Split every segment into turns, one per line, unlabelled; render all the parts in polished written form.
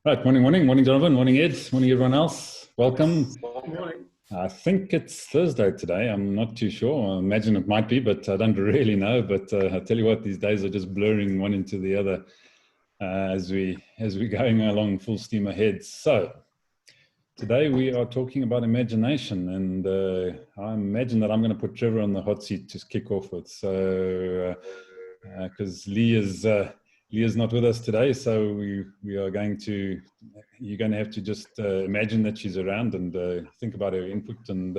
Right, morning, Jonathan, morning, Ed, morning, everyone else. Welcome.
Morning.
I think it's Thursday today. I'm not too sure. I imagine it might be, but I don't really know. But I tell you what, these days are just blurring one into the other as we're going along full steam ahead. So today we are talking about imagination, and I imagine that I'm going to put Trevor on the hot seat to kick off with. So because Lee is not with us today, so we are going to you're going to have to just imagine that she's around and think about her input and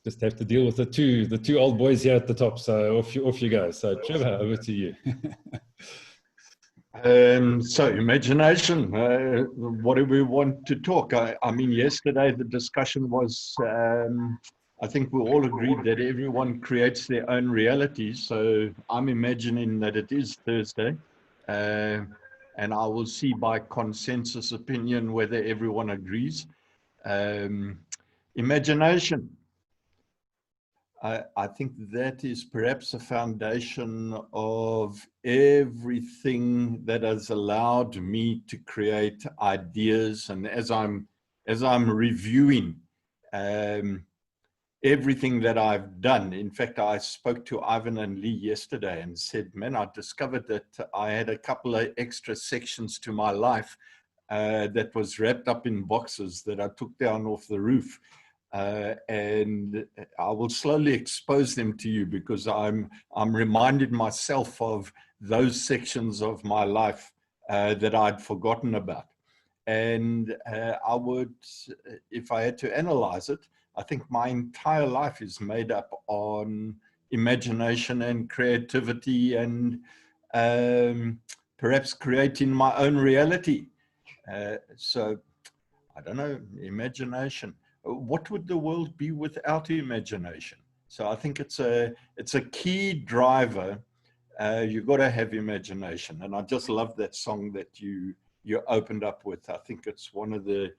just have to deal with the two old boys here at the top. So off you go. So Trevor, over to you.
So imagination, what do we want to talk? I mean, yesterday the discussion was, I think we all agreed that everyone creates their own reality. So I'm imagining that it is Thursday. And I will see by consensus opinion whether everyone agrees. Imagination. I think that is perhaps a foundation of everything that has allowed me to create ideas. And as I'm reviewing everything that I've done, in fact, I spoke to Ivan and Lee yesterday and said, man, I discovered that I had a couple of extra sections to my life that was wrapped up in boxes that I took down off the roof. And I will slowly expose them to you because I'm reminded myself of those sections of my life that I'd forgotten about. And I would, if I had to analyze it, I think my entire life is made up on imagination and creativity and perhaps creating my own reality. So I don't know, imagination. What would the world be without imagination? So I think it's a key driver. You've got to have imagination. And I just love that song that you opened up with. I think it's one of the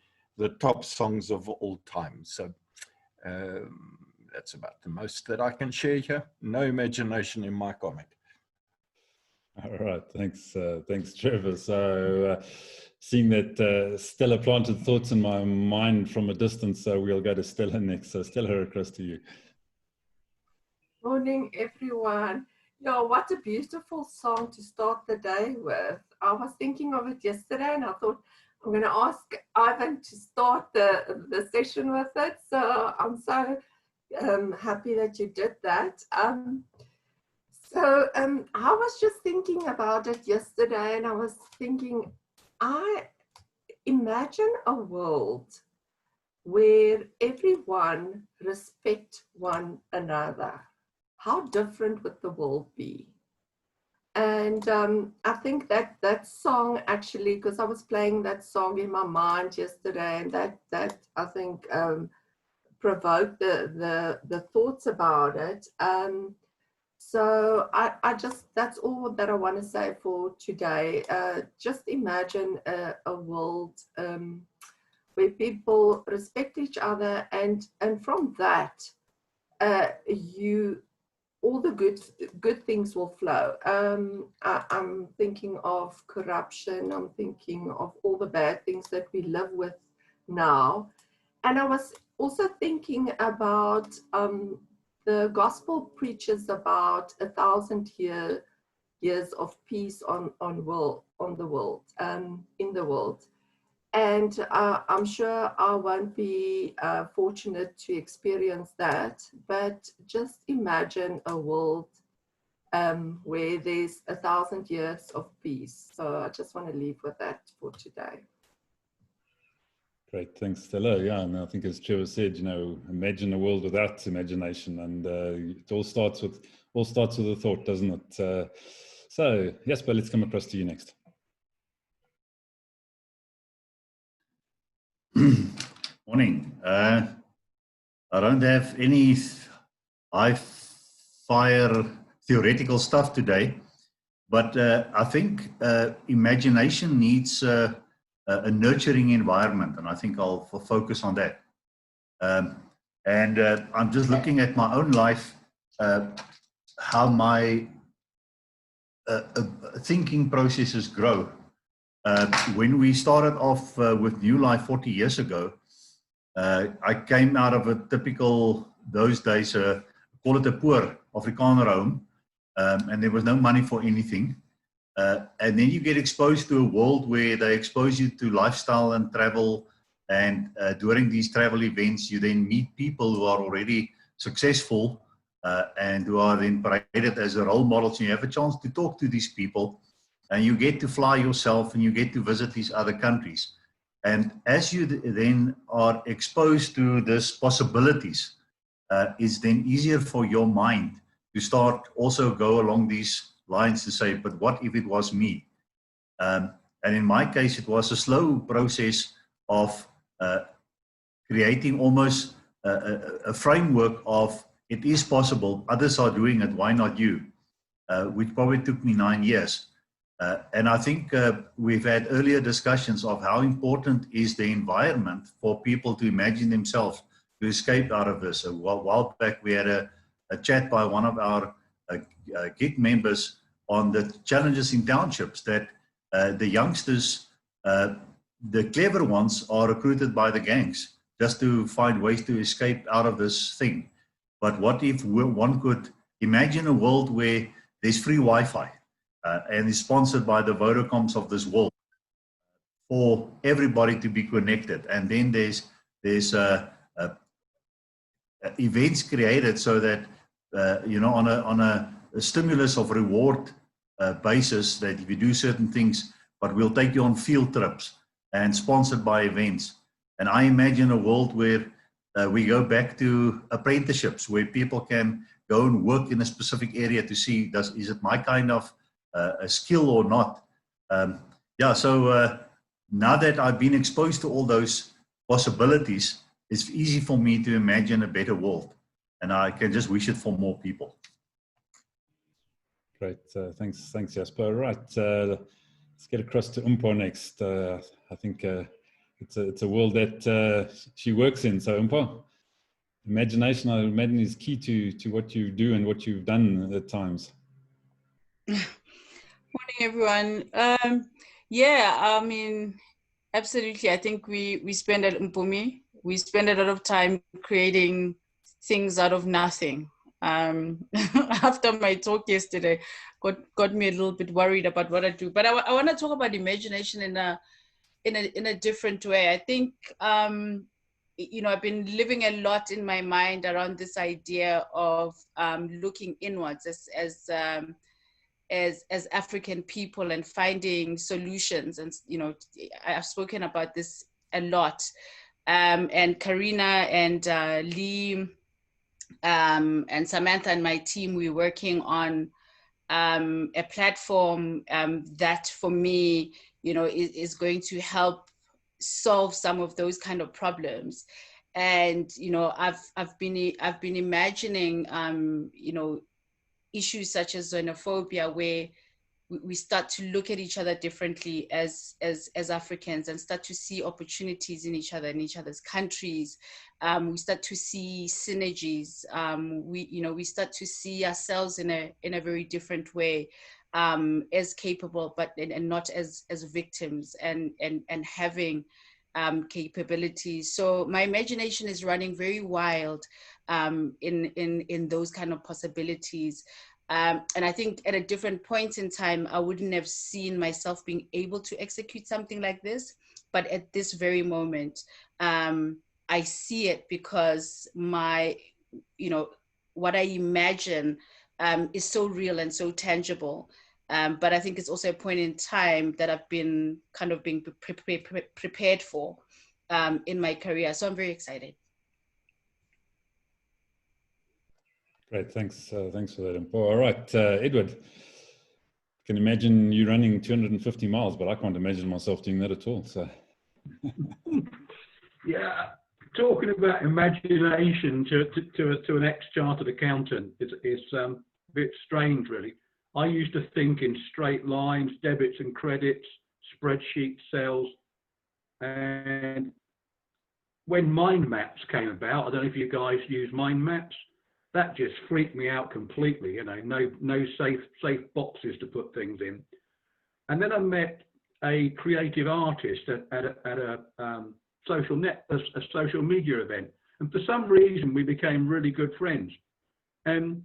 top songs of all time. So that's about the most that I can share here. No imagination in my comment.
All right, thanks, Trevor. So, seeing that Stella planted thoughts in my mind from a distance, so we'll go to Stella next. So, Stella, across to you.
Morning, everyone. Yeah, what a beautiful song to start the day with. I was thinking of it yesterday, and I thought I'm going to ask Ivan to start the session with it. So I'm so happy that you did that. I was just thinking about it yesterday, and I was thinking, I imagine a world where everyone respect one another. How different would the world be? And I think that song actually, because I was playing that song in my mind yesterday, and that I think provoked the thoughts about it. So I just, that's all that I want to say for today. Just imagine a world where people respect each other, and from that, all the good things will flow. I'm thinking of corruption. I'm thinking of all the bad things that we live with now. And I was also thinking about the gospel preaches about 1,000 years of peace in the world. And I'm sure I won't be fortunate to experience that, but just imagine a world where there's 1,000 years of peace. So I just want to leave with that for today.
Great, thanks, Stella. Yeah, and I think as Trevor said, imagine a world without imagination, and it all starts with a thought, doesn't it? So, Jasper, let's come across to you next.
Morning. I don't have any high-fire theoretical stuff today, but I think imagination needs a nurturing environment, and I think I'll focus on that. I'm just looking at my own life, how my thinking processes grow. When we started off with New Life 40 years ago, I came out of a typical, those days, call it a poor Afrikaner home, and there was no money for anything. And then you get exposed to a world where they expose you to lifestyle and travel. And during these travel events, you then meet people who are already successful and who are then paraded as a role models. And you have a chance to talk to these people, and you get to fly yourself, and you get to visit these other countries. And as you then are exposed to these possibilities, it's then easier for your mind to start also go along these lines to say, but what if it was me? And in my case, it was a slow process of creating almost a framework of it is possible, others are doing it, why not you? Which probably took me 9 years. And I think we've had earlier discussions of how important is the environment for people to imagine themselves to escape out of this. A while back, we had a chat by one of our GIG members on the challenges in townships that the youngsters, the clever ones, are recruited by the gangs just to find ways to escape out of this thing. But what if one could imagine a world where there's free Wi-Fi and is sponsored by the Vodacoms of this world for everybody to be connected, and then there's events created so that on a stimulus of reward basis, that if you do certain things, but we'll take you on field trips and sponsored by events. And I imagine a world where we go back to apprenticeships, where people can go and work in a specific area to see, is it my kind of a skill or not? So now that I've been exposed to all those possibilities, it's easy for me to imagine a better world. And I can just wish it for more people.
Great, thanks Jasper. Right, let's get across to Umpo next. I think it's a world that she works in. So Umpo, imagination, I imagine, is key to what you do and what you've done at times.
Morning, everyone. Yeah, I mean, absolutely. I think we spend at Mpumi, we spend a lot of time creating things out of nothing. After my talk yesterday, got me a little bit worried about what I do. But I want to talk about imagination in a different way. I think I've been living a lot in my mind around this idea of looking inwards as African people and finding solutions. And I've spoken about this a lot. And Karina and Lee and Samantha and my team, we're working on a platform that for me, is going to help solve some of those kind of problems. And I've been imagining issues such as xenophobia, where we start to look at each other differently as Africans and start to see opportunities in each other, in each other's countries. We start to see synergies. We start to see ourselves in a very different way, as capable, but and not as victims, and having capabilities. So my imagination is running very wild in those kind of possibilities. And I think at a different point in time, I wouldn't have seen myself being able to execute something like this. But at this very moment, I see it because what I imagine is so real and so tangible. But I think it's also a point in time that I've been kind of being prepared for in my career. So I'm very excited.
Great, thanks for that. All right, Edward, I can imagine you running 250 miles, but I can't imagine myself doing that at all. So,
yeah, talking about imagination to an ex-chartered accountant is a bit strange, really. I used to think in straight lines, debits and credits, spreadsheet cells, and when mind maps came about, I don't know if you guys use mind maps. That just freaked me out completely. No safe boxes to put things in. And then I met a creative artist at a social media event, and for some reason we became really good friends. And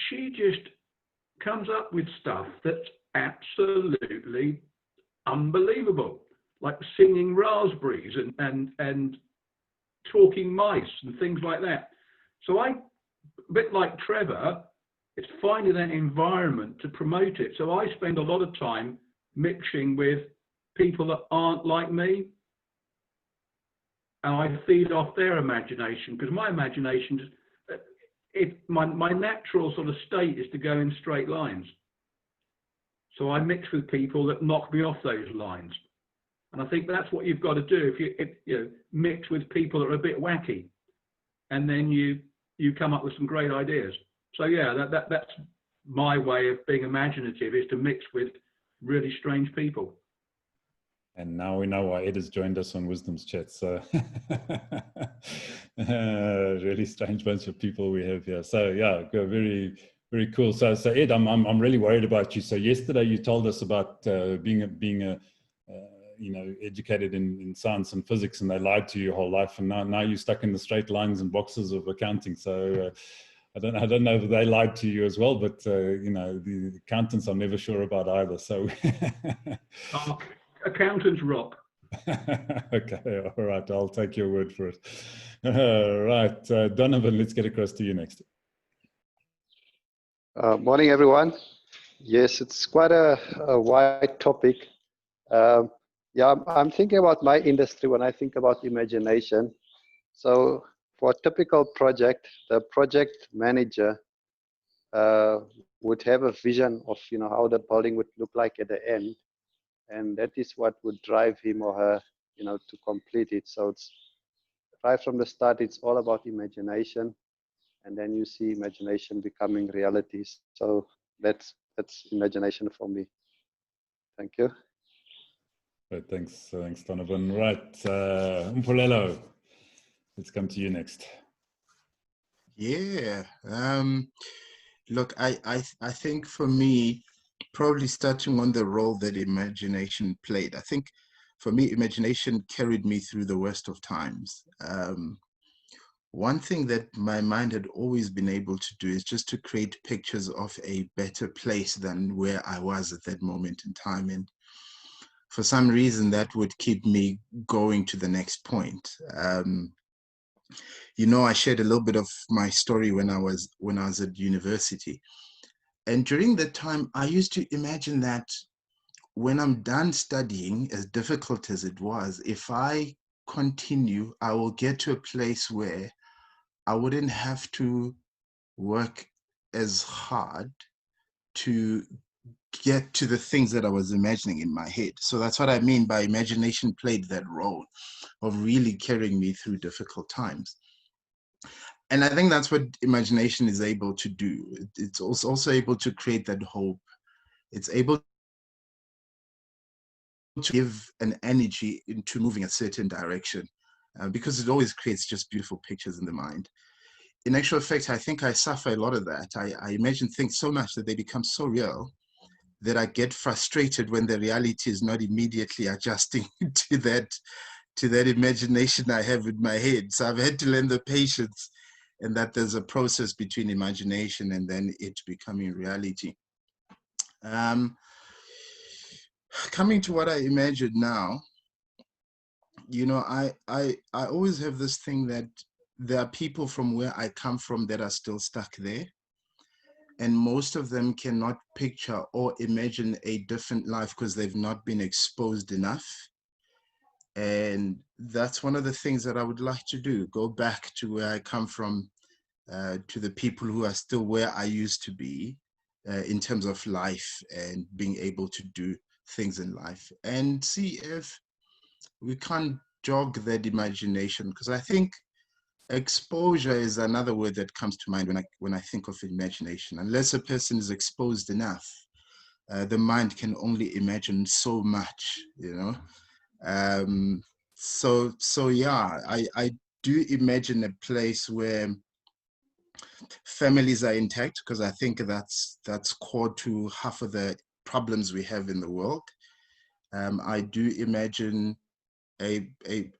she just comes up with stuff that's absolutely unbelievable, like singing raspberries and talking mice and things like that. So a bit like Trevor, it's finding that environment to promote it. So I spend a lot of time mixing with people that aren't like me, and I feed off their imagination, because my imagination, my natural sort of state is to go in straight lines. So I mix with people that knock me off those lines. And I think that's what you've got to do. If you mix with people that are a bit wacky, and then you come up with some great ideas. So yeah, that's my way of being imaginative, is to mix with really strange people.
And now we know why Ed has joined us on Wisdom's Chat. So really strange bunch of people we have here. So yeah, very, very cool. So Ed, I'm really worried about you. So yesterday you told us about being a educated in science and physics, and they lied to you your whole life, and now you're stuck in the straight lines and boxes of accounting. So I don't know if they lied to you as well, but the accountants I'm never sure about either. So
accountants rock.
Okay, all right, I'll take your word for it. Right, Donovan, let's get across to you next.
Morning, everyone. Yes, it's quite a wide topic. Yeah, I'm thinking about my industry when I think about imagination. So for a typical project, the project manager would have a vision of how the building would look like at the end, and that is what would drive him or her to complete it. So it's right from the start, it's all about imagination, and then you see imagination becoming realities. So that's imagination for me. Thank you.
Right, thanks, Donovan. Right, Mpolelo, let's come to you next.
Yeah, look, I think for me, probably starting on the role that imagination played. I think for me, imagination carried me through the worst of times. One thing that my mind had always been able to do is just to create pictures of a better place than where I was at that moment in time. And for some reason, that would keep me going to the next point. I shared a little bit of my story when I was at university. And during that time, I used to imagine that when I'm done studying, as difficult as it was, if I continue, I will get to a place where I wouldn't have to work as hard to get to the things that I was imagining in my head. So that's what I mean by imagination played that role of really carrying me through difficult times. And I think that's what imagination is able to do. It's also able to create that hope. It's able to give an energy into moving a certain direction because it always creates just beautiful pictures in the mind. In actual fact, I think I suffer a lot of that. I imagine things so much that they become so real that I get frustrated when the reality is not immediately adjusting to that imagination I have in my head. So I've had to learn the patience, and that there's a process between imagination and then it becoming reality. Coming to what I imagine now, I always have this thing that there are people from where I come from that are still stuck there. And most of them cannot picture or imagine a different life because they've not been exposed enough. And that's one of the things that I would like to do, go back to where I come from, to the people who are still where I used to be in terms of life and being able to do things in life, and see if we can't jog that imagination, because I think exposure is another word that comes to mind when I think of imagination. Unless a person is exposed enough, the mind can only imagine so much, So yeah, I do imagine a place where families are intact, because I think that's core to half of the problems we have in the world. I do imagine a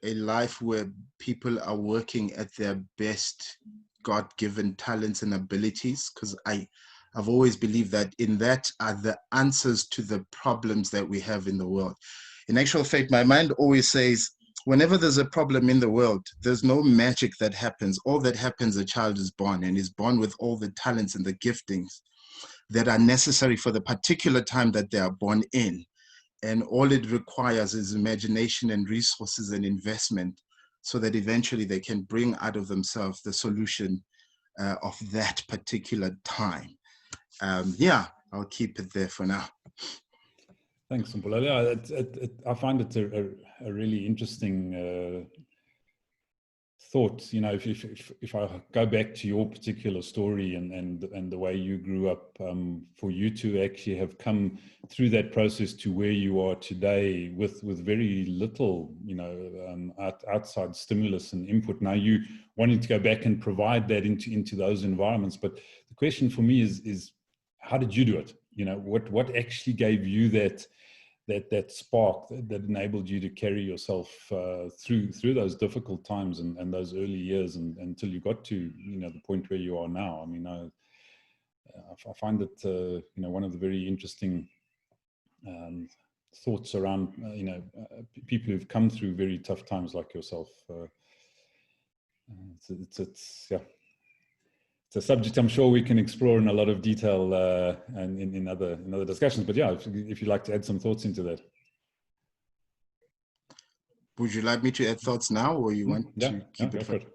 life where people are working at their best God-given talents and abilities, because I've always believed that in that are the answers to the problems that we have in the world. In actual fact, my mind always says, whenever there's a problem in the world, there's no magic that happens. All that happens, a child is born and is born with all the talents and the giftings that are necessary for the particular time that they are born in. And all it requires is imagination and resources and investment so that eventually they can bring out of themselves the solution of that particular time. Yeah, I'll keep it there for now.
Thanks, Mpulelo. I find it a really interesting thought. You know, if I go back to your particular story and the way you grew up, for you to actually have come through that process to where you are today with very little, you know, outside stimulus and input. Now you wanting to go back and provide that into those environments. But the question for me is how did you do it? You know, what actually gave you that spark that enabled you to carry yourself through those difficult times and those early years and until you got to, you know, the point where you are now? I mean, I find it, you know, one of the very interesting thoughts around, you know, people who've come through very tough times like yourself. It's yeah. It's a subject I'm sure we can explore in a lot of detail and in other discussions. But yeah, if you'd like to add some thoughts into that.
Would you like me to add thoughts now, or you want to keep it for it?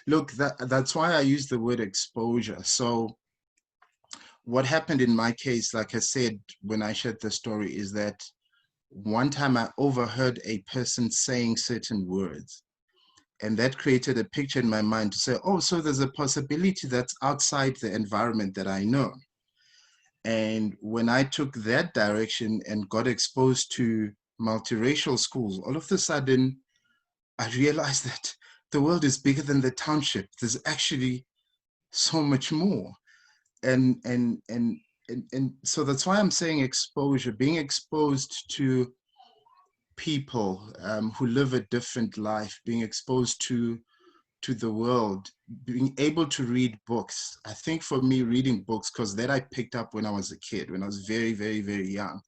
Look, that's why I use the word exposure. So what happened in my case, like I said, when I shared the story, is that one time I overheard a person saying certain words. And that created a picture in my mind to say, oh, so there's a possibility that's outside the environment that I know. And when I took that direction and got exposed to multiracial schools, all of a sudden, I realized that the world is bigger than the township. There's actually so much more. And so that's why I'm saying exposure, being exposed to people who live a different life, being exposed to the world, being able to read books. I think for me, reading books, because that I picked up when I was a kid, when I was very, very, very young.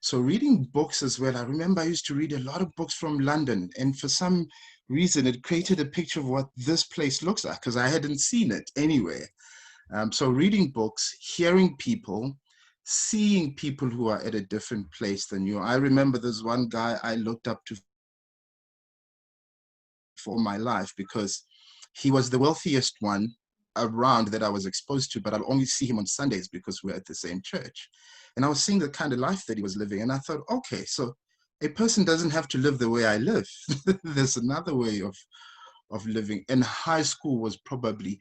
So reading books as well. I remember I used to read a lot of books from London, and for some reason, it created a picture of what this place looks like, because I hadn't seen it anywhere. So reading books, hearing people, seeing people who are at a different place than you. I remember there's one guy I looked up to for my life because he was the wealthiest one around that I was exposed to, but I'll only see him on Sundays because we're at the same church. And I was seeing the kind of life that he was living. And I thought, okay, so a person doesn't have to live the way I live. There's another way of living. And high school was probably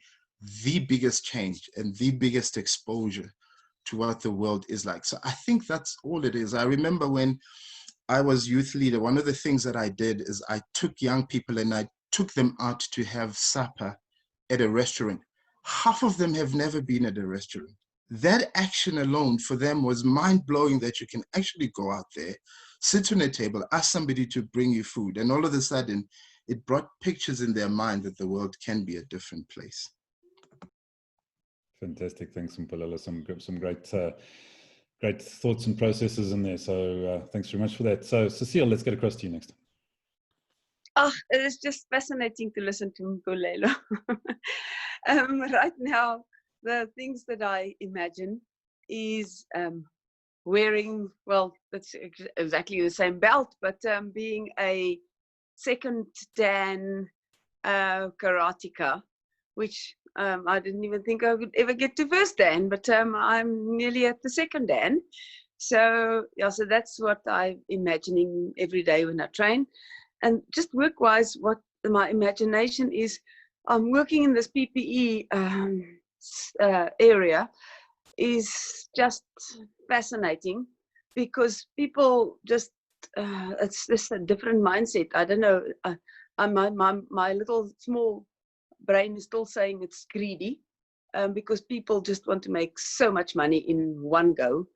the biggest change and the biggest exposure to what the world is like. So I think that's all it is. I remember when I was youth leader, one of the things that I did is I took young people and I took them out to have supper at a restaurant. Half of them have never been at a restaurant. That action alone for them was mind-blowing, that you can actually go out there, sit on a table, ask somebody to bring you food, and all of a sudden it brought pictures in their mind that the world can be a different place.
Fantastic. Thanks, Mpulelo. Some great thoughts and processes in there. So thanks very much for that. So Cecile, let's get across to you next.
Oh, it is just fascinating to listen to Mpulelo. Right now, the things that I imagine is wearing, well, that's exactly the same belt, but being a second Dan karateka, which I didn't even think I would ever get to first Dan, but I'm nearly at the second Dan. So yeah, so that's what I'm imagining every day when I train. And just work-wise, what my imagination is, I'm working in this PPE area is just fascinating, because people just, it's just a different mindset. I don't know, my little small brain is still saying it's greedy, because people just want to make so much money in one go.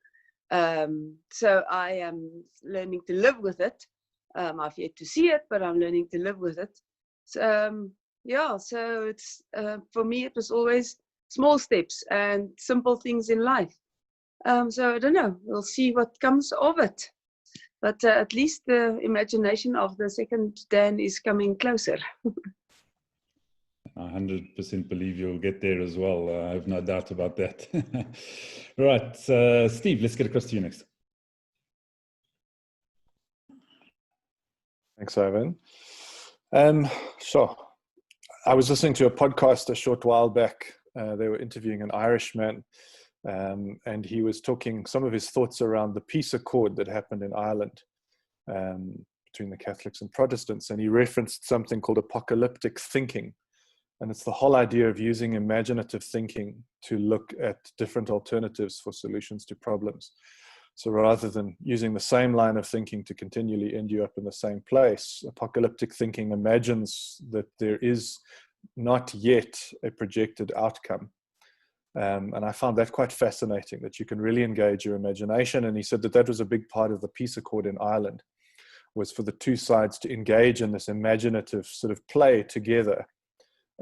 So I am learning to live with it. I've yet to see it, but I'm learning to live with it. So, yeah, so it's for me, it was always small steps and simple things in life. So I don't know, we'll see what comes of it. But at least the imagination of the second Dan is coming closer.
I 100% believe you'll get there as well. I have no doubt about that. Right, Steve, let's get across to you next.
Thanks, Ivan. Sure. I was listening to a podcast a short while back. They were interviewing an Irishman, and he was talking some of his thoughts around the peace accord that happened in Ireland between the Catholics and Protestants. And he referenced something called apocalyptic thinking. And it's the whole idea of using imaginative thinking to look at different alternatives for solutions to problems. So rather than using the same line of thinking to continually end you up in the same place, apocalyptic thinking imagines that there is not yet a projected outcome. And I found that quite fascinating, that you can really engage your imagination. And he said that that was a big part of the peace accord in Ireland, was for the two sides to engage in this imaginative sort of play together.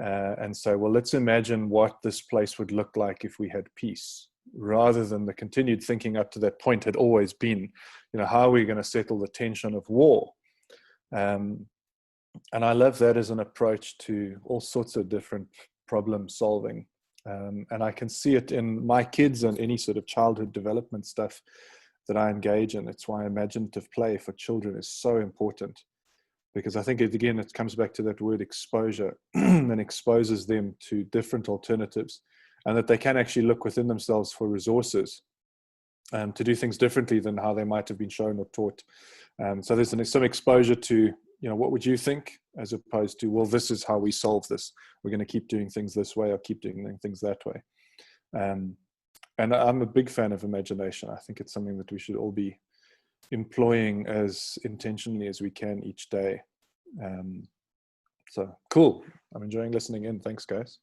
And say, well, let's imagine what this place would look like if we had peace, rather than the continued thinking up to that point had always been, you know, how are we going to settle the tension of war? And I love that as an approach to all sorts of different problem solving. And I can see it in my kids and any sort of childhood development stuff that I engage in. It's why imaginative play for children is so important. Because I think, again, it comes back to that word exposure and exposes them to different alternatives, and that they can actually look within themselves for resources to do things differently than how they might have been shown or taught. So there's some exposure to, you know, what would you think, as opposed to, well, this is how we solve this. We're going to keep doing things this way or keep doing things that way. And I'm a big fan of imagination. I think it's something that we should all be employing as intentionally as we can each day. So cool. I'm enjoying listening in. Thanks, guys.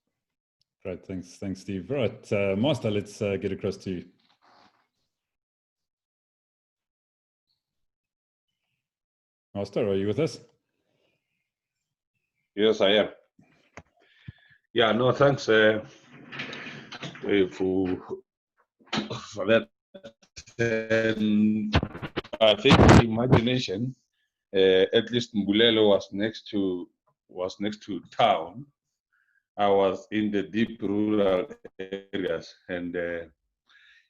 Great. Thanks, Steve. Right, Master, let's get across to you. Master, are you with us?
Yes, I am. Yeah, no, thanks for that. I think imagination, at least Mbulelo was next to town. I was in the deep rural areas, and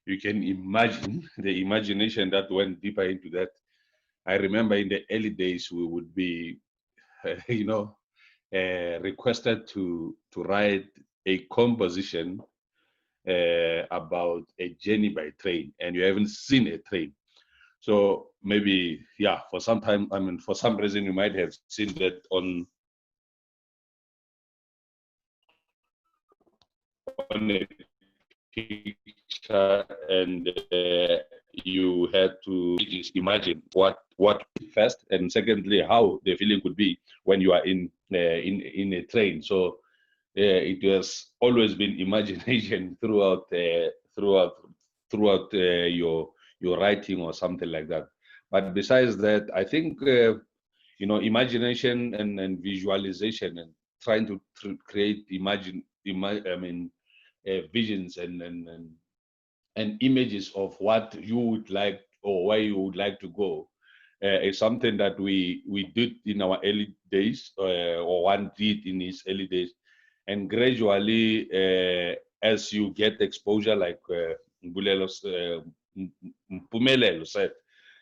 you can imagine the imagination that went deeper into that. I remember in the early days we would be, requested to write a composition about a journey by train, and you haven't seen a train. So maybe, yeah, for some time, I mean, for some reason, you might have seen that on a picture, and you had to imagine what first, and secondly, how the feeling could be when you are in a train. So it has always been imagination throughout your writing or something like that. But besides that, I think imagination and visualization and trying to create visions and images of what you would like or where you would like to go is something that we did in our early days, or one did in his early days, and gradually as you get exposure, like Mpumelelo said,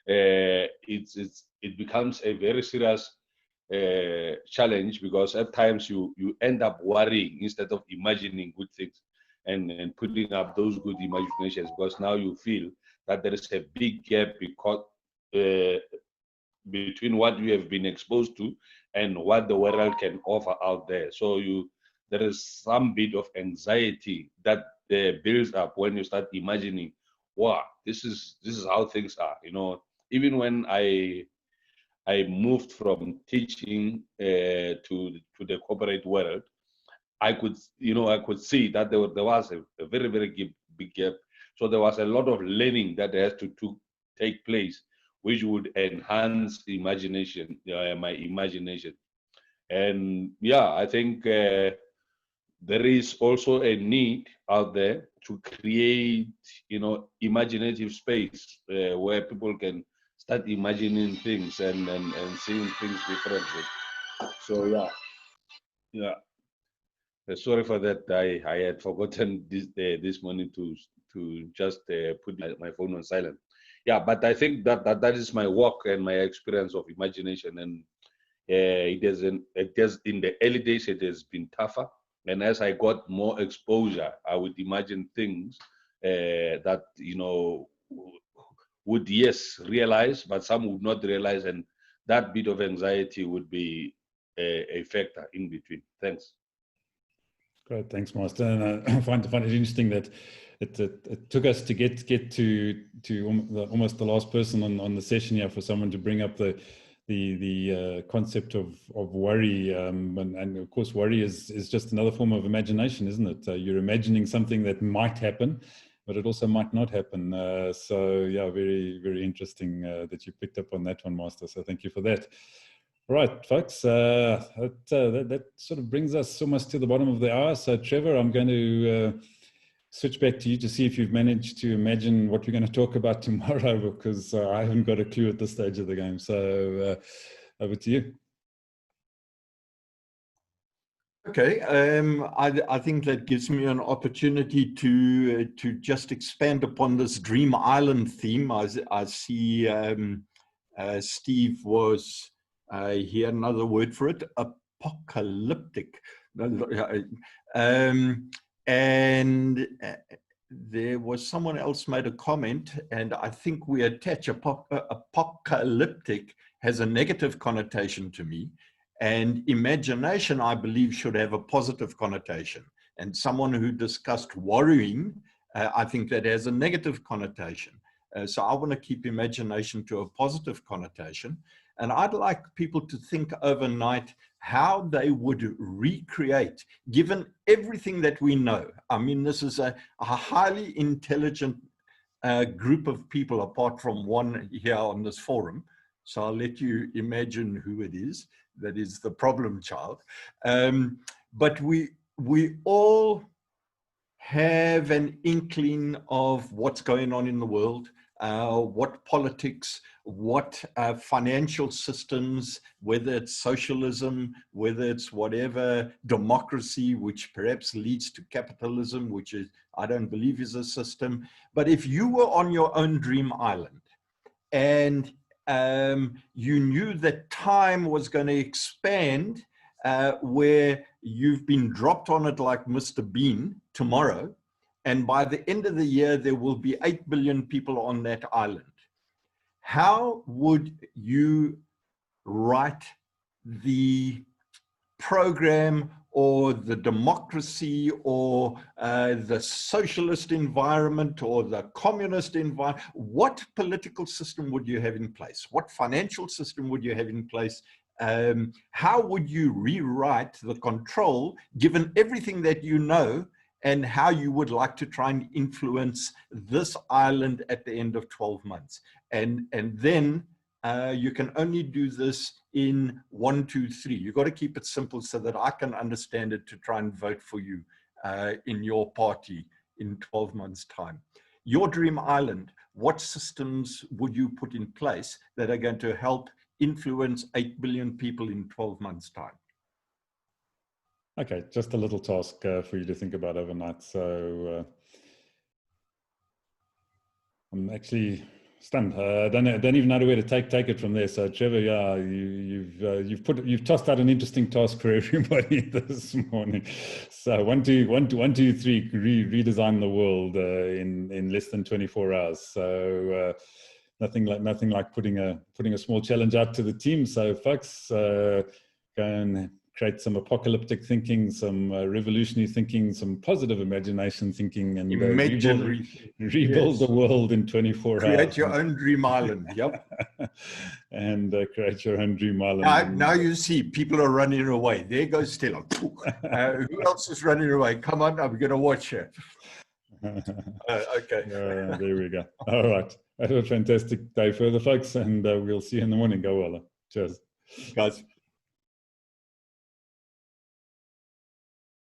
it becomes a very serious challenge, because at times you end up worrying instead of imagining good things and putting up those good imaginations, because now you feel that there is a big gap between what you have been exposed to and what the world can offer out there. So there is some bit of anxiety that builds up when you start imagining, wow, this is how things are. Even when I moved from teaching to the corporate world, I could see that there was a very, very big gap So there was a lot of learning that has to take place, which would enhance imagination, my imagination. And yeah, I think there is also a need out there to create, imaginative space where people can start imagining things and seeing things differently. So yeah. Sorry for that. I had forgotten this morning to just put my phone on silent. Yeah, but I think that is my work and my experience of imagination, and it has in the early days it has been tougher, and as I got more exposure, I would imagine things that would realize, but some would not realize, and that bit of anxiety would be a factor in between. Thanks.
Great, thanks, Master. And I find it interesting that it took us to get to almost the last person on the session here for someone to bring up the concept of worry, and of course worry is just another form of imagination, isn't it? You're imagining something that might happen, but it also might not happen. So yeah, very, very interesting that you picked up on that one, Master. So thank you for that. Right, folks, that sort of brings us almost to the bottom of the hour. So Trevor, I'm going to switch back to you to see if you've managed to imagine what we're going to talk about tomorrow, because I haven't got a clue at this stage of the game. So over to you.
Okay, I think that gives me an opportunity to just expand upon this Dream Island theme. I see Steve was, he had another word for it, apocalyptic. And there was someone else made a comment, and I think we attach apocalyptic has a negative connotation to me. And imagination, I believe, should have a positive connotation. And someone who discussed worrying, I think that has a negative connotation. So I want to keep imagination to a positive connotation. And I'd like people to think overnight how they would recreate, given everything that we know. I mean, this is a highly intelligent group of people, apart from one here on this forum. So I'll let you imagine who it is. That is the problem child. But we all have an inkling of what's going on in the world, what politics, what financial systems, whether it's socialism, whether it's whatever, democracy, which perhaps leads to capitalism, which is, I don't believe is a system. But if you were on your own dream island and you knew that time was going to expand, where you've been dropped on it like Mr. Bean tomorrow, and by the end of the year, there will be 8 billion people on that island. How would you write the program or the democracy or the socialist environment or the communist environment? What political system would you have in place? What financial system would you have in place? How would you rewrite the control, given everything that you know, and how you would like to try and influence this island at the end of 12 months? And then you can only do this in 1, 2, 3. You've got to keep it simple so that I can understand it to try and vote for you in your party in 12 months' time. Your dream island, what systems would you put in place that are going to help influence 8 billion people in 12 months' time?
Okay, just a little task for you to think about overnight. So I'm actually stunned. I don't even know where to take it from there. So Trevor, yeah, you've tossed out an interesting task for everybody this morning. So 1, 2, 3, redesign the world in less than 24 hours. So nothing like putting a small challenge out to the team. So folks, go and create some apocalyptic thinking, some revolutionary thinking, some positive imagination thinking, and rebuild the world in 24 hours.
Create your own dream island, yep.
And create your own dream island.
Now you see, people are running away. There goes Stella. Who else is running away? Come on, I'm going to watch her. Okay.
There we go. All right. Have a fantastic day further, folks, and we'll see you in the morning. Go well. Cheers.
Guys.